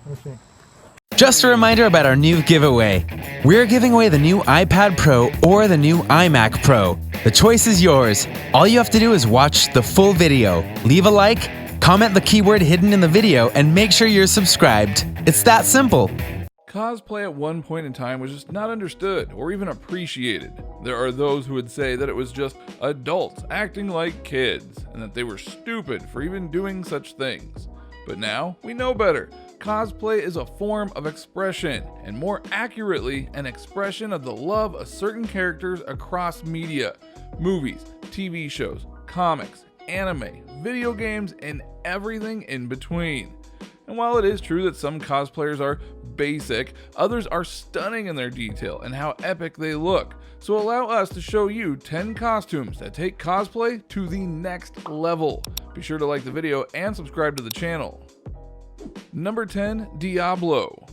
Let's see. Just a reminder about our new giveaway. We're giving away the new iPad Pro or the new iMac Pro. The choice is yours. All you have to do is watch the full video, leave a like, comment the keyword hidden in the video, and make sure you're subscribed. It's that simple. Cosplay at one point in time was just not understood or even appreciated. There are those who would say that it was just adults acting like kids and that they were stupid for even doing such things. But now we know better. Cosplay is a form of expression, and more accurately, an expression of the love of certain characters across media, movies, TV shows, comics, anime, video games, and everything in between. And while it is true that some cosplayers are basic, others are stunning in their detail and how epic they look. So allow us to show you 10 costumes that take cosplay to the next level. Be sure to like the video and subscribe to the channel. Number 10, Diablo.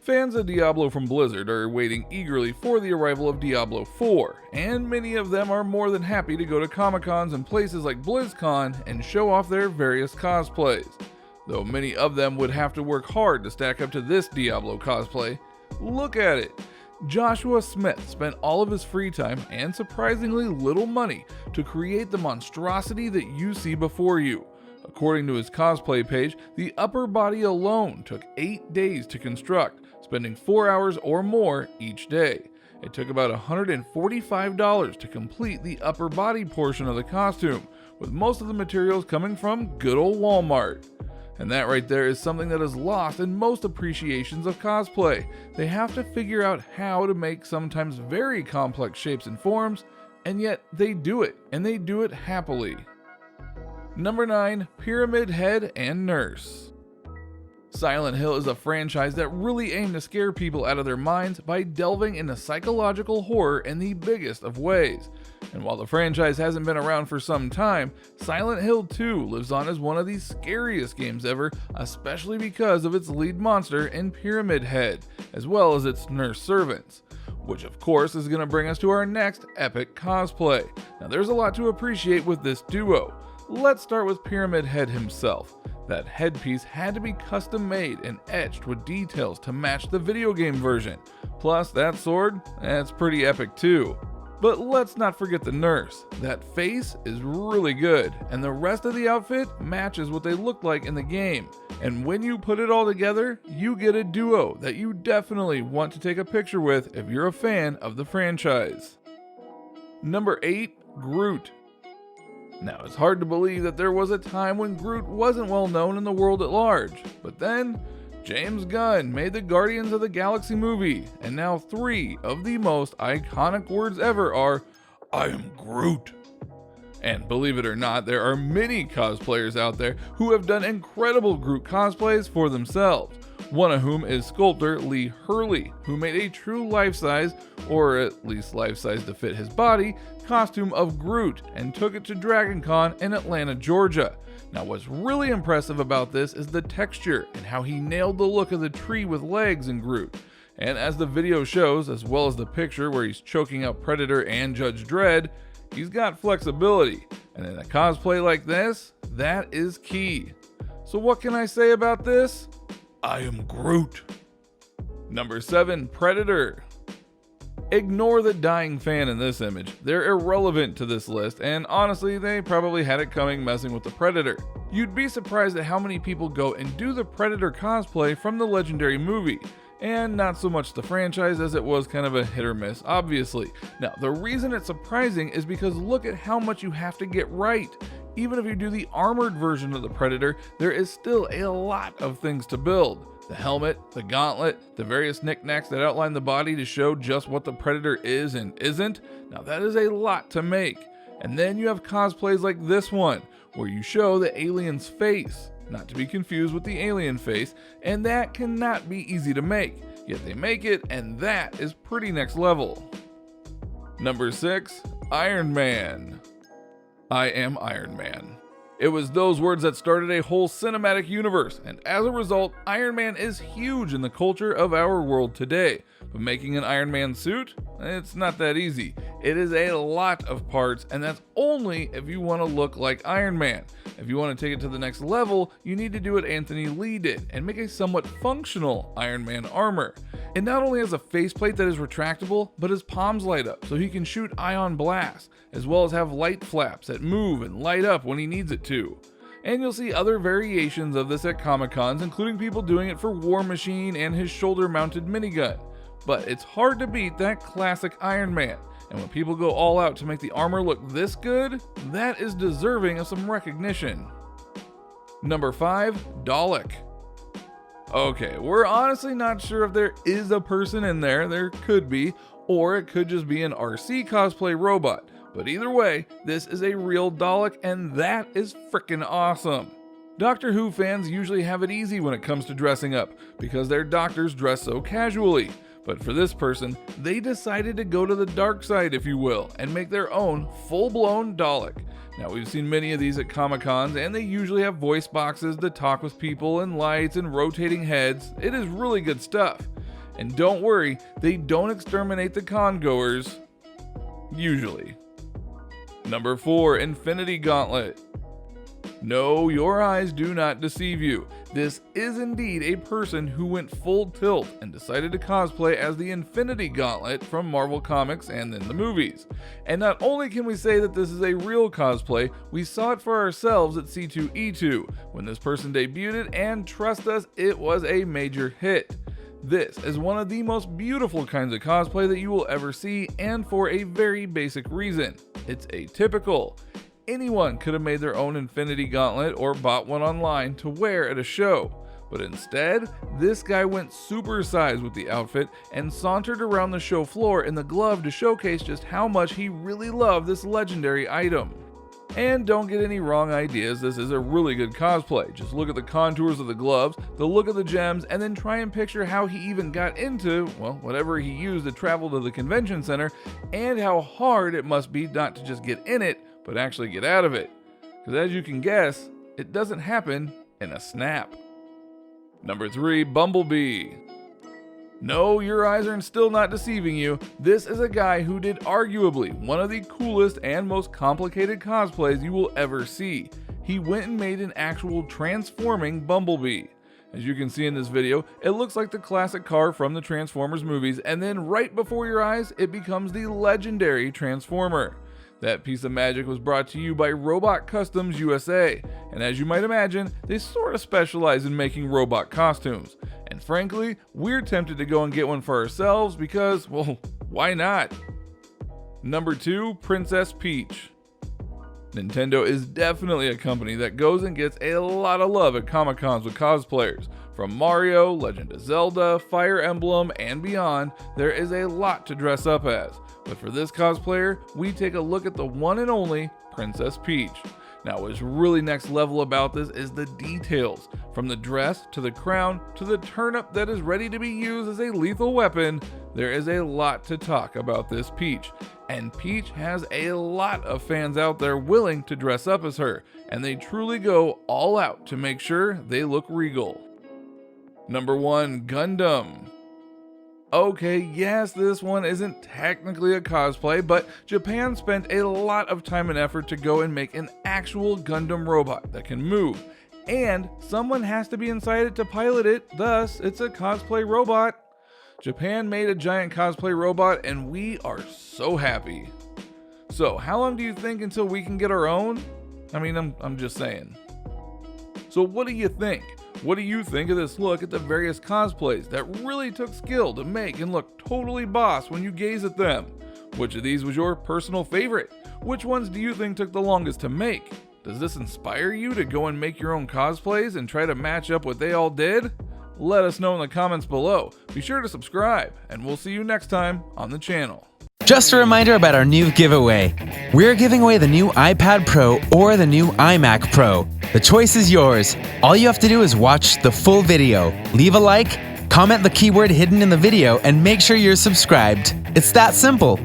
Fans of Diablo from Blizzard are waiting eagerly for the arrival of Diablo 4, and many of them are more than happy to go to Comic-Cons and places like BlizzCon and show off their various cosplays. Though many of them would have to work hard to stack up to this Diablo cosplay. Look at it! Joshua Smith spent all of his free time and surprisingly little money to create the monstrosity that you see before you. According to his cosplay page, the upper body alone took 8 days to construct, spending 4 hours or more each day. It took about $145 to complete the upper body portion of the costume, with most of the materials coming from good old Walmart. And that right there is something that is lost in most appreciations of cosplay. They have to figure out how to make sometimes very complex shapes and forms, and yet they do it, and they do it happily. Number 9, Pyramid Head and Nurse. Silent Hill is a franchise that really aimed to scare people out of their minds by delving into psychological horror in the biggest of ways. And while the franchise hasn't been around for some time, Silent Hill 2 lives on as one of the scariest games ever, especially because of its lead monster in Pyramid Head, as well as its nurse servants. Which of course is going to bring us to our next epic cosplay. Now there's a lot to appreciate with this duo. Let's start with Pyramid Head himself. That headpiece had to be custom made and etched with details to match the video game version. Plus that sword, that's pretty epic too. But let's not forget the nurse. That face is really good, and the rest of the outfit matches what they look like in the game. And when you put it all together, you get a duo that you definitely want to take a picture with if you're a fan of the franchise. Number 8, Groot. Now, it's hard to believe that there was a time when Groot wasn't well known in the world at large, but then James Gunn made the Guardians of the Galaxy movie, and now 3 of the most iconic words ever are, "I am Groot." And believe it or not, there are many cosplayers out there who have done incredible Groot cosplays for themselves, one of whom is sculptor Lee Hurley, who made a true life-size, or at least life-size to fit his body, costume of Groot and took it to Dragon Con in Atlanta, Georgia. Now what's really impressive about this is the texture and how he nailed the look of the tree with legs in Groot. And as the video shows, as well as the picture where he's choking out Predator and Judge Dredd, he's got flexibility. And in a cosplay like this, that is key. So what can I say about this? I am Groot. Number 7, Predator. Ignore the dying fan in this image. They're irrelevant to this list, and honestly, they probably had it coming messing with the Predator. You'd be surprised at how many people go and do the Predator cosplay from the legendary movie, and not so much the franchise as it was kind of a hit or miss, obviously. Now, the reason it's surprising is because look at how much you have to get right. Even if you do the armored version of the Predator, there is still a lot of things to build. The helmet, the gauntlet, the various knickknacks that outline the body to show just what the Predator is and isn't. Now that is a lot to make. And then you have cosplays like this one, where you show the alien's face, not to be confused with the alien face, and that cannot be easy to make. Yet they make it, and that is pretty next level. Number 6, Iron Man. I am Iron Man. It was those words that started a whole cinematic universe, and as a result, Iron Man is huge in the culture of our world today. But making an Iron Man suit? It's not that easy. It is a lot of parts, and that's only if you want to look like Iron Man. If you want to take it to the next level, you need to do what Anthony Lee did and make a somewhat functional Iron Man armor. It not only has a faceplate that is retractable, but his palms light up so he can shoot ion blasts, as well as have light flaps that move and light up when he needs it to. And you'll see other variations of this at Comic-Cons, including people doing it for War Machine and his shoulder-mounted minigun. But it's hard to beat that classic Iron Man, and when people go all out to make the armor look this good, that is deserving of some recognition. Number 5, Dalek. Okay, we're honestly not sure if there is a person in there, there could be, or it could just be an RC cosplay robot, but either way, this is a real Dalek, and that is frickin' awesome. Doctor Who fans usually have it easy when it comes to dressing up, because their doctors dress so casually. But for this person, they decided to go to the dark side, if you will, and make their own full-blown Dalek. Now, we've seen many of these at Comic-Cons, and they usually have voice boxes to talk with people and lights and rotating heads. It is really good stuff. And don't worry, they don't exterminate the con-goers. Usually. Number 4, Infinity Gauntlet. No, your eyes do not deceive you. This is indeed a person who went full tilt and decided to cosplay as the Infinity Gauntlet from Marvel Comics and then the movies. And not only can we say that this is a real cosplay, we saw it for ourselves at C2E2 when this person debuted it, and trust us, it was a major hit. This is one of the most beautiful kinds of cosplay that you will ever see, and for a very basic reason. It's atypical. Anyone could have made their own Infinity Gauntlet or bought one online to wear at a show, but instead, this guy went supersized with the outfit and sauntered around the show floor in the glove to showcase just how much he really loved this legendary item. And don't get any wrong ideas, this is a really good cosplay. Just look at the contours of the gloves, the look of the gems, and then try and picture how he even got into, well, whatever he used to travel to the convention center, and how hard it must be not to just get in it, but actually get out of it. Because as you can guess, it doesn't happen in a snap. Number 3, Bumblebee. No, your eyes are still not deceiving you. This is a guy who did arguably one of the coolest and most complicated cosplays you will ever see. He went and made an actual transforming Bumblebee. As you can see in this video, it looks like the classic car from the Transformers movies, and then right before your eyes, it becomes the legendary Transformer. That piece of magic was brought to you by Robot Customs USA, and as you might imagine, they sort of specialize in making robot costumes. And frankly, we're tempted to go and get one for ourselves because, well, why not? Number 2, Princess Peach. Nintendo is definitely a company that goes and gets a lot of love at Comic-Cons with cosplayers. From Mario, Legend of Zelda, Fire Emblem, and beyond, there is a lot to dress up as. But for this cosplayer, we take a look at the one and only Princess Peach. Now, what's really next level about this is the details. From the dress, to the crown, to the turnip that is ready to be used as a lethal weapon, there is a lot to talk about this Peach. And Peach has a lot of fans out there willing to dress up as her, and they truly go all out to make sure they look regal. Number 1, Gundam. Okay, yes, this one isn't technically a cosplay, but Japan spent a lot of time and effort to go and make an actual Gundam robot that can move. And someone has to be inside it to pilot it, thus it's a cosplay robot. Japan made a giant cosplay robot, and we are so happy. So, how long do you think until we can get our own? I mean, I'm just saying. So what do you think? What do you think of this look at the various cosplays that really took skill to make and look totally boss when you gaze at them? Which of these was your personal favorite? Which ones do you think took the longest to make? Does this inspire you to go and make your own cosplays and try to match up what they all did? Let us know in the comments below. Be sure to subscribe, and we'll see you next time on the channel. Just a reminder about our new giveaway. We're giving away the new iPad Pro or the new iMac Pro. The choice is yours. All you have to do is watch the full video, leave a like, comment the keyword hidden in the video, and make sure you're subscribed. It's that simple.